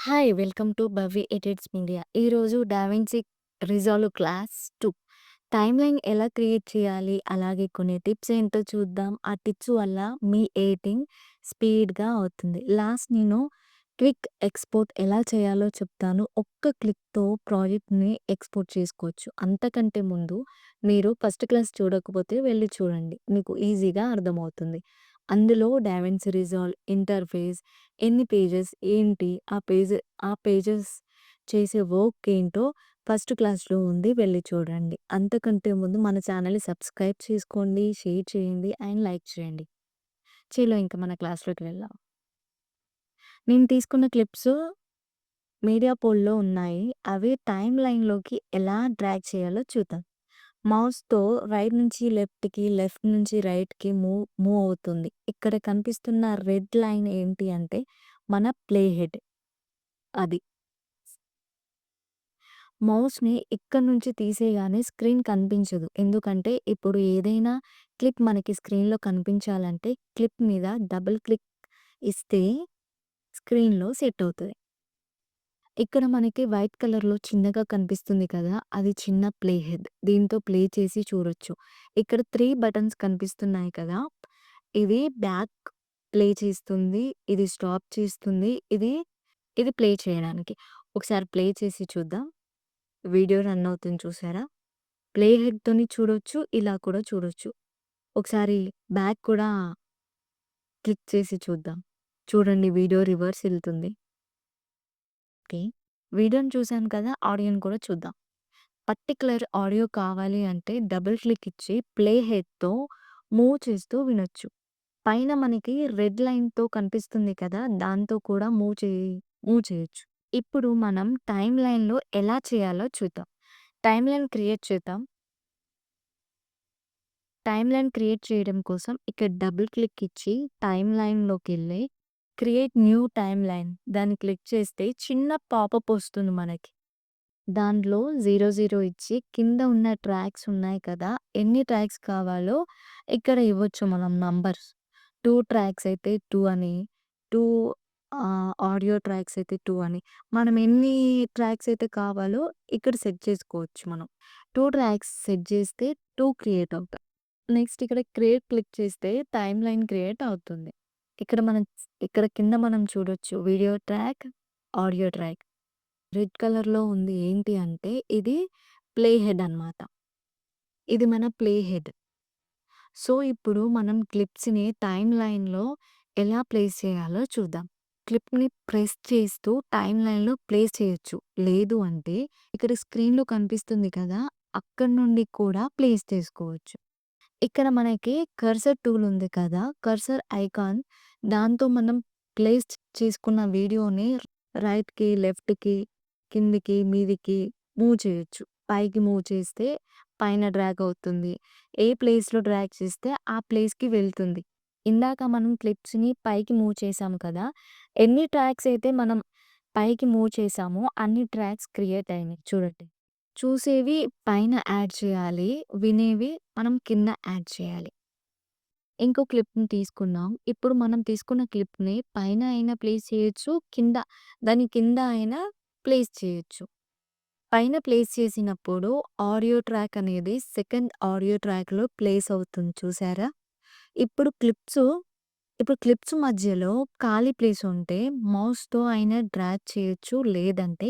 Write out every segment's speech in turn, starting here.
Hi! Welcome to 'Bhavya edits media'. ఈరోజు DaVinci resolve class 2 timeline ఎలా create చేయాలి, అలాగే కొన్ని టిప్స్ ఏంటో చూద్దాం. ఆ టిప్స్ వల్ల మీ ఎడిటింగ్ స్పీడ్‌గా అవుతుంది. లాస్ట్ నేను క్విక్ ఎక్స్‌పోర్ట్ ఎలా చేయాలో చెప్తాను. ఒక్క క్లిక్‌తో ప్రాజెక్ట్‌ని ఎక్స్‌పోర్ట్ చేసుకోవచ్చు. అంతకంటే ముందు మీరు ఫస్ట్ క్లాస్ చూడకపోతే వెళ్లి చూడండి. మీకు ఈజీగా అర్థమవుతుంది. అందులో డావిన్సీ రిజాల్వ్ ఇంటర్ఫేస్, ఎన్ని పేజెస్ ఏంటి, ఆ పేజెస్ చేసే వర్క్ ఏంటో ఫస్ట్ క్లాస్‌లో ఉంది. వెళ్లి చూడండి. అంతకంటే ముందు మన ఛానెల్‌ని సబ్స్క్రైబ్ చేసుకోండి, షేర్ చేయండి అండ్ లైక్ చేయండి. చలో ఇంక మన క్లాస్‌లోకి వెళ్దాం. నేను తీసుకున్న క్లిప్స్ మీడియా పోల్‌లో ఉన్నాయి. అవి టైమ్ లైన్‌లోకి ఎలా డ్రాగ్ చేయాలో చూద్దాం. మౌస్‌తో రైట్ నుంచి లెఫ్ట్‌కి, లెఫ్ట్ నుంచి రైట్‌కి మూవ్ మూవ్ అవుతుంది. ఇక్కడ కనిపిస్తున్న రెడ్ లైన్ ఏంటి అంటే మన ప్లే హెడ్ అది. మౌస్‌ని ఇక్కడి నుంచి తీసేయగానే స్క్రీన్ కనిపించదు. ఎందుకంటే ఇప్పుడు ఏదైనా క్లిప్ మనకి స్క్రీన్‌లో కనిపించాలంటే క్లిప్ మీద డబుల్ క్లిక్ ఇస్తే స్క్రీన్‌లో సెట్ అవుతది. ఇక్కడ మనకి వైట్ కలర్‌లో చిన్నగా కనిపిస్తుంది కదా! అది చిన్న ప్లే హెడ్. దీంతో ప్లే చేసి చూడొచ్చు. ఇక్కడ 3 బటన్స్ కనిపిస్తున్నాయి కదా! ఇది బ్యాక్ ప్లే చేస్తుంది. ఇది స్టాప్ చేస్తుంది. ఇది ప్లే చేయడానికి. ఒకసారి ప్లే చేసి చూద్దాం. వీడియో రన్ అవుతుంది చూసారా? ప్లే హెడ్‌తోని చూడొచ్చు. ఇలా కూడా చూడొచ్చు. ఒకసారి బ్యాక్ కూడా క్లిక్ చేసి చూద్దాం. చూడండి వీడియో రివర్స్ ఎళ్తుంది. ఓకే. వీడియోని చూసాం కదా! ఆడియోని కూడా చూద్దాం. పర్టిక్యులర్ ఆడియో కావాలి అంటే డబుల్ క్లిక్ ఇచ్చి ప్లే హెడ్‌తో మూవ్ చేస్తూ వినొచ్చు. పైన మనకి రెడ్ లైన్‌తో కనిపిస్తుంది కదా! దాంతో కూడా మూవ్ చేయొచ్చు. ఇప్పుడు మనం టైమ్ లైన్‌లో ఎలా చేయాలో చూద్దాం. టైమ్ లైన్ క్రియేట్ చేద్దాం. టైమ్ లైన్ క్రియేట్ చేయడం కోసం ఇక్కడ డబుల్ క్లిక్ ఇచ్చి టైమ్ లైన్‌లోకెళ్ళి క్రియేట్ న్యూ టైమ్ లైన్ దాన్ని క్లిక్ చేస్తే చిన్న పాపప్ వస్తుంది మనకి. దాంట్లో 00 ఇచ్చి కింద ఉన్న ట్రాక్స్ ఉన్నాయి కదా! ఎన్ని ట్రాక్స్ కావాలో ఇక్కడ ఇవ్వచ్చు మనం నంబర్స్. 2 ట్రాక్స్ అయితే 2 అని, 2 ఆడియో ట్రాక్స్ అయితే 2 అని. మనం ఎన్ని ట్రాక్స్ అయితే కావాలో ఇక్కడ సెట్ చేసుకోవచ్చు మనం. 2 ట్రాక్స్ సెట్ చేస్తే 2 క్రియేట్ అవుతాయి. నెక్స్ట్ ఇక్కడ క్రియేట్ క్లిక్ చేస్తే టైమ్ లైన్ క్రియేట్ అవుతుంది. ఇక్కడ కింద మనం చూడొచ్చు video track, audio track. Red కలర్‌లో ఉంది ఏంటి అంటే ఇది ప్లే హెడ్ అన్నమాట. ఇది మన ప్లే హెడ్. సో, ఇప్పుడు మనం క్లిప్స్‌ని టైమ్ లైన్‌లో ఎలా ప్లేస్ చేయాలో చూద్దాం. క్లిప్‌ని ప్రెస్ చేస్తూ టైమ్ లైన్‌లో ప్లేస్ చేయొచ్చు. లేదు అంటే ఇక్కడ స్క్రీన్‌లో కనిపిస్తుంది కదా! అక్కడి నుండి కూడా ప్లేస్ చేసుకోవచ్చు. ఇక్కడ మనకి కర్సర్ టూల్ ఉంది కదా! కర్సర్ ఐకాన్ దాంతో మనం ప్లేస్ చేసుకున్న వీడియోని రైట్‌కి, లెఫ్ట్‌కి, కిందికి, మీదికి మూవ్ చేయొచ్చు. పైకి మూవ్ చేస్తే పైన డ్రాగ్ అవుతుంది. ఏ ప్లేస్‌లో డ్రాగ్ చేస్తే ఆ ప్లేస్‌కి వెళ్తుంది. ఇందాక మనం క్లిప్స్‌ని పైకి మూవ్ చేసాం కదా! ఎన్ని ట్రాక్స్ అయితే మనం పైకి మూవ్ చేసామో అన్ని ట్రాక్స్ క్రియేట్ అయినాయి చూడండి. చూసేవి పైన యాడ్ చేయాలి. వినేవి మనం కింద యాడ్ చేయాలి. ఇంకో క్లిప్‌ని తీసుకుందాం. ఇప్పుడు మనం తీసుకున్న క్లిప్‌ని పైన అయినా ప్లేస్ చేయొచ్చు. దాని కింద అయినా ప్లేస్ చేయొచ్చు. పైన ప్లేస్ చేసినప్పుడు ఆడియో ట్రాక్ అనేది సెకండ్ ఆడియో ట్రాక్‌లో ప్లేస్ అవుతుంది చూసారా? ఇప్పుడు క్లిప్స్ ఇప్పుడు క్లిప్స్ మధ్యలో ఖాళీ ప్లేస్ ఉంటే మౌస్‌తో అయినా డ్రాగ్ చేయొచ్చు. లేదంటే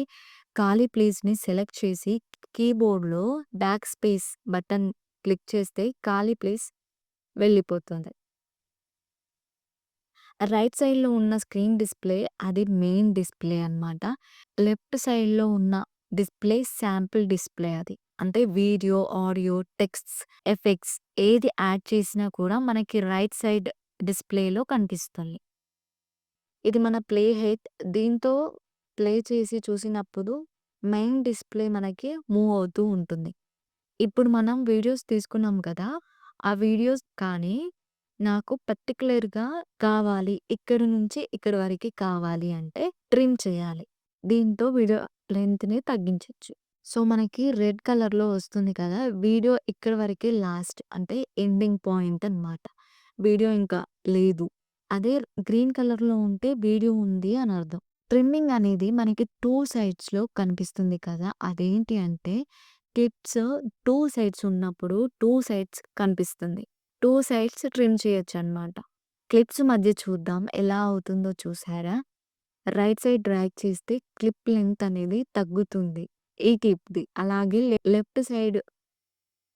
ఖాళీ ప్లేస్‌ని సెలెక్ట్ చేసి కీబోర్డ్‌లో బ్యాక్ స్పేస్ బటన్ క్లిక్ చేస్తే ఖాళీ ప్లేస్ వెళ్ళిపోతుంది. రైట్ సైడ్‌లో ఉన్న స్క్రీన్ డిస్‌ప్లే అది మెయిన్ డిస్‌ప్లే అన్నమాట. లెఫ్ట్ సైడ్‌లో ఉన్న డిస్‌ప్లే శాంపిల్ డిస్‌ప్లే అది. అంటే వీడియో, ఆడియో, టెక్స్ట్స్, ఎఫెక్ట్స్ ఏది యాడ్ చేసినా కూడా మనకి రైట్ సైడ్ డిస్‌ప్లేలో కనిపిస్తుంది. ఇది మన ప్లే హెడ్. దీంతో ప్లే చేసి చూసినప్పుడు మెయిన్ డిస్‌ప్లే మనకి మూవ్ అవుతూ ఉంటుంది. ఇప్పుడు మనం వీడియోస్ తీసుకున్నాం కదా! ఆ వీడియోస్ కానీ నాకు పర్టిక్యులర్‌గా కావాలి. ఇక్కడి నుంచి ఇక్కడి వరకి కావాలి అంటే ట్రిమ్ చేయాలి. దీంతో వీడియో లెంగ్త్‌ని తగ్గించొచ్చు. సో, మనకి రెడ్ కలర్‌లో వస్తుంది కదా! వీడియో ఇక్కడి వరకే లాస్ట్ అంటే ఎండింగ్ పాయింట్ అన్నమాట. వీడియో ఇంకా లేదు. అదే గ్రీన్ కలర్‌లో ఉంటే వీడియో ఉంది అని అర్థం. ట్రిమ్మింగ్ అనేది మనకి 2 సైడ్స్‌లో కనిపిస్తుంది కదా! అదేంటి అంటే క్లిప్స్ 2 సైడ్స్ ఉన్నప్పుడు 2 సైడ్స్ కనిపిస్తుంది. 2 సైడ్స్ ట్రిమ్ చేయొచ్చనమాట. క్లిప్స్ మధ్య చూద్దాం ఎలా అవుతుందో చూసారా? రైట్ సైడ్ డ్రాగ్ చేస్తే క్లిప్ లెంగ్త్ అనేది తగ్గుతుంది. ఈ క్లిప్‌ది. అలాగే లెఫ్ట్ సైడ్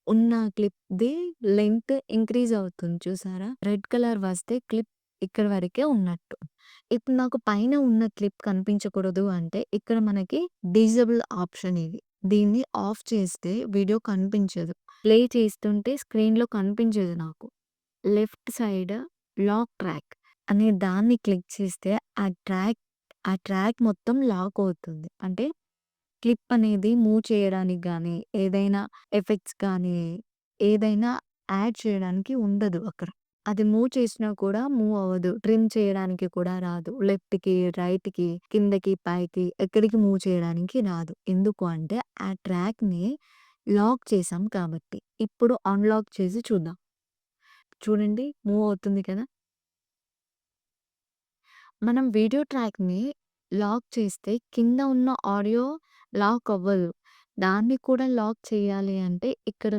ఉన్న క్లిప్‌ది లెంగ్త్ ఇంక్రీజ్ అవుతుంది చూసారా? రెడ్ కలర్ వస్తే క్లిప్ ఇక్కడి వరకే ఉన్నట్టు. ఇప్పుడు నాకు పైన ఉన్న క్లిప్ కనిపించకూడదు అంటే ఇక్కడ మనకి డిజేబుల్ ఆప్షన్ ఇది. దీన్ని ఆఫ్ చేస్తే వీడియో కనిపించదు. ప్లే చేస్తుంటే స్క్రీన్‌లో కనిపించదు నాకు. లెఫ్ట్ సైడ్ లాక్ ట్రాక్ అనే దాన్ని క్లిక్ చేస్తే ఆ ట్రాక్ మొత్తం లాక్ అవుతుంది. అంటే క్లిప్ అనేది మూవ్ చేయడానికి గానీ, ఏదైనా ఎఫెక్ట్స్ కానీ, ఏదైనా యాడ్ చేయడానికి ఉండదు అక్కడ. అది మూవ్ చేసినా కూడా మూవ్ అవ్వదు. ట్రిమ్ చేయడానికి కూడా రాదు. లెఫ్ట్‌కి, రైట్‌కి, కిందకి, పైకి ఎక్కడికి మూవ్ చేయడానికి రాదు. ఎందుకు అంటే ఆ ట్రాక్‌ని లాక్ చేసాం కాబట్టి. ఇప్పుడు అన్‌లాక్ చేసి చూద్దాం. చూడండి మూవ్ అవుతుంది కదా! మనం వీడియో ట్రాక్‌ని లాక్ చేస్తే కింద ఉన్న ఆడియో లాక్ అవ్వదు. దాన్ని కూడా లాక్ చేయాలి అంటే ఇక్కడ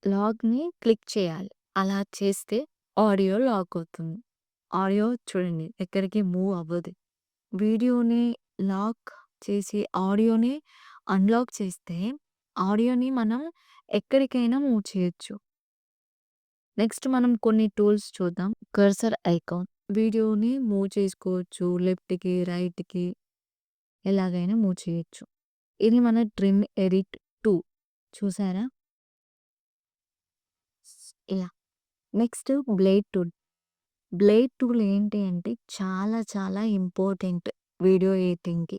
లాక్‌ని క్లిక్ చేయాలి. అలా చేస్తే ఆడియో లాక్ అవుతుంది. ఆడియో చూడండి ఎక్కడికి మూవ్ అవ్వదు. వీడియోని లాక్ చేసి ఆడియోని అన్‌లాక్ చేస్తే ఆడియోని మనం ఎక్కడికైనా మూవ్ చేయొచ్చు. నెక్స్ట్ మనం కొన్ని టూల్స్ చూద్దాం. కర్సర్ ఐకాన్ వీడియోని మూవ్ చేసుకోవచ్చు. లెఫ్ట్‌కి, రైట్‌కి ఎలాగైనా మూవ్ చేయొచ్చు. ఇది మన ట్రిమ్ ఎడిట్ 2 చూసారా? ఇలా. Next blade tool. Blade tool ఏంటి అంటే చాలా చాలా ఇంపార్టెంట్ వీడియో ఎడిటింగ్‌కి.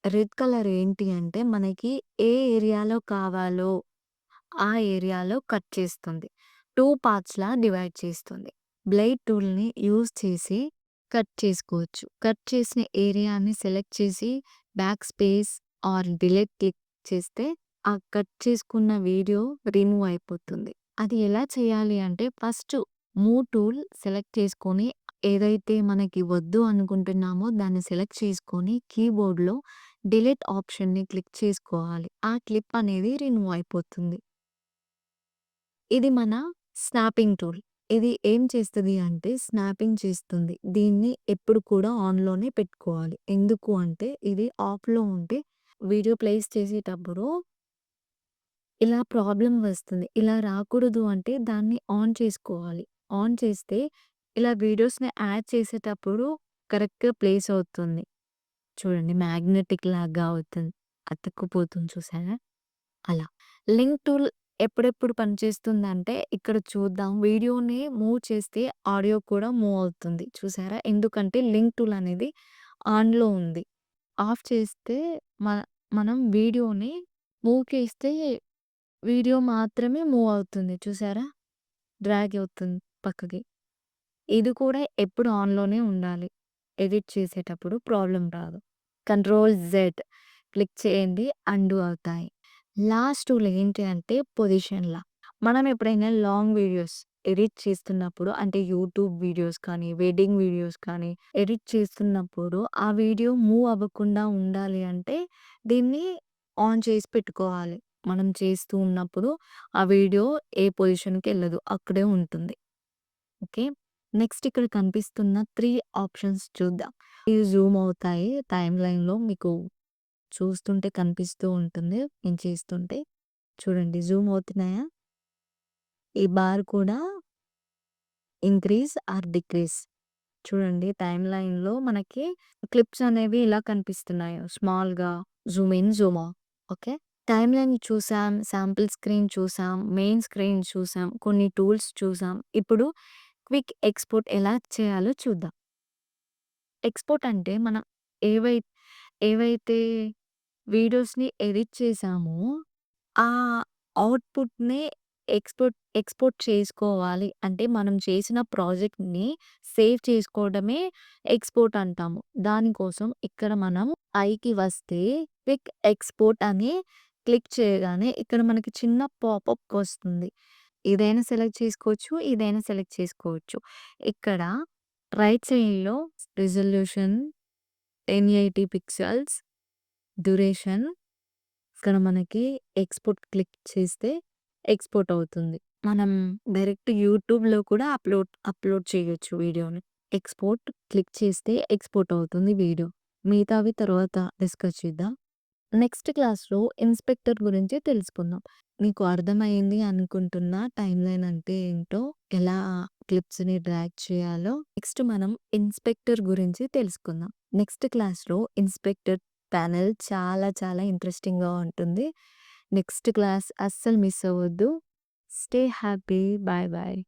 రెడ్ కలర్ ఏంటి అంటే మనకి ఏ ఏరియాలో కావాలో ఆ ఏరియాలో కట్ చేస్తుంది. 2 పార్ట్స్‌లా డివైడ్ చేస్తుంది. బ్లేడ్ టూల్‌ని యూజ్ చేసి కట్ చేసుకోవచ్చు. కట్ చేసిన ఏరియాని సెలెక్ట్ చేసి backspace or delete click చేస్తే ఆ కట్ చేసుకున్న వీడియో రిమూవ్ అయిపోతుంది. అది ఎలా చేయాలి అంటే ఫస్ట్ మూవ్ టూల్ సెలెక్ట్ చేసుకొని ఏదైతే మనకి వద్దు అనుకుంటున్నామో దాన్ని సెలెక్ట్ చేసుకొని కీబోర్డ్‌లో డిలీట్ ఆప్షన్‌ని క్లిక్ చేసుకోవాలి. ఆ క్లిప్ అనేది రిమూవ్ అయిపోతుంది. ఇది మన స్నాపింగ్ టూల్. ఇది ఏం చేస్తది అంటే స్నాపింగ్ చేస్తుంది. దీన్ని ఎప్పుడు కూడా ఆన్‌లోనే పెట్టుకోవాలి. ఎందుకు అంటే ఇది ఆఫ్‌లో ఉంటే వీడియో ప్లేస్ చేసేటప్పుడు ఇలా ప్రాబ్లమ్ వస్తుంది. ఇలా రాకూడదు అంటే దాన్ని ఆన్ చేసుకోవాలి. ఆన్ చేస్తే ఇలా వీడియోస్‌ని యాడ్ చేసేటప్పుడు కరెక్ట్‌గా ప్లేస్ అవుతుంది. చూడండి మ్యాగ్నెటిక్ లాగా అవుతుంది. అతుక్కుపోతుంది చూసారా? అలా. లింక్ టూల్ ఎప్పుడెప్పుడు పనిచేస్తుందంటే, ఇక్కడ చూద్దాం వీడియోని మూవ్ చేస్తే ఆడియో కూడా మూవ్ అవుతుంది. చూసారా? ఎందుకంటే లింక్ టూల్ అనేది ఆన్‌లో ఉంది. ఆఫ్ చేస్తే మ మనం వీడియోని మూవ్ చేస్తే వీడియో మాత్రమే మూవ్ అవుతుంది. చూసారా? డ్రాగ్ అవుతుంది పక్కకి. ఇది కూడా ఎప్పుడు ఆన్‌లోనే ఉండాలి. ఎడిట్ చేసేటప్పుడు ప్రాబ్లమ్ రాదు. కంట్రోల్ జెడ్ క్లిక్ చేయండి అన్‌డూ అవుతాయి. లాస్ట్ టూల్ ఏంటి అంటే పొజిషన్ లాక్. మనం ఎప్పుడైనా లాంగ్ వీడియోస్ ఎడిట్ చేస్తున్నప్పుడు అంటే యూట్యూబ్ వీడియోస్ కానీ, వెడ్డింగ్ వీడియోస్ కానీ ఎడిట్ చేస్తున్నప్పుడు ఆ వీడియో మూవ్ అవ్వకుండా ఉండాలి అంటే దీన్ని ఆన్ చేసి పెట్టుకోవాలి. మనం చేస్తూ ఉన్నప్పుడు ఆ వీడియో ఏ పొజిషన్‌కెళ్ళదు. అక్కడే ఉంటుంది. ఓకే. నెక్స్ట్ ఇక్కడ కనిపిస్తున్న 3 ఆప్షన్స్ చూద్దాం. ఇవి జూమ్ అవుతాయి. టైమ్‌లైన్‌లో మీకు చూస్తుంటే కనిపిస్తూ ఉంటుంది. నేను చేస్తుంటే. చూడండి జూమ్ అవుతున్నాయా? ఈ బార్ కూడా ఇంక్రీజ్ ఆర్ డిక్రీజ్. చూడండి టైమ్‌లైన్‌లో మనకి క్లిప్స్ అనేవి ఇలా కనిపిస్తున్నాయి. స్మాల్‌గా zoom in, zoom out. Okay. Timeline చూసాం, శాంపిల్ స్క్రీన్ చూసాం, మెయిన్ స్క్రీన్ చూసాం, కొన్ని టూల్స్ చూసాం. ఇప్పుడు క్విక్ ఎక్స్‌పోర్ట్ ఎలా చేయాలో చూద్దాం. ఎక్స్‌పోర్ట్ అంటే మనం ఏవై ఏవైతే వీడియోస్‌ని ఎడిట్ చేసామో, ఆ ఔట్‌పుట్‌ని ఎక్స్‌పోర్ట్ చేసుకోవాలి. అంటే మనం చేసిన ప్రాజెక్ట్‌ని సేవ్ చేసుకోవడమే ఎక్స్‌పోర్ట్ అంటాము. దానికోసం ఇక్కడ మనం ఐకి వస్తే క్విక్ ఎక్స్‌పోర్ట్ అని క్లిక్ చేయగానే ఇక్కడ మనకి చిన్న పాపప్ వస్తుంది. ఇదైనా సెలెక్ట్ చేసుకోవచ్చు. ఇదైనా సెలెక్ట్ చేసుకోవచ్చు. ఇక్కడ రైట్ సైడ్‌లో రిజల్యూషన్ 1080 పిక్సెల్స్, డ్యూరేషన్. ఇక్కడ మనకి ఎక్స్‌పోర్ట్ క్లిక్ చేస్తే ఎక్స్‌పోర్ట్ అవుతుంది. మనం డైరెక్ట్ యూట్యూబ్‌లో కూడా అప్‌లోడ్ చేయొచ్చు వీడియోని. ఎక్స్‌పోర్ట్ క్లిక్ చేస్తే ఎక్స్‌పోర్ట్ అవుతుంది వీడియో. మిగతావి తర్వాత డిస్కస్ చేద్దాం. నెక్స్ట్ క్లాస్‌లో ఇన్స్‌పెక్టర్ గురించి తెలుసుకుందాం. మీకు అర్థమైంది అనుకుంటున్నా టైమ్‌లైన్ అంటే ఏంటో, ఎలా క్లిప్స్‌ని డ్రాగ్ చేయాలో. నెక్స్ట్ మనం ఇన్స్‌పెక్టర్ గురించి తెలుసుకుందాం. నెక్స్ట్ క్లాస్‌లో ఇన్స్‌పెక్టర్ ప్యానెల్ చాలా చాలా ఇంట్రెస్టింగ్‌గా ఉంటుంది. నెక్స్ట్ క్లాస్ అస్సలు మిస్ అవ్వద్దు. Stay happy. Bye bye.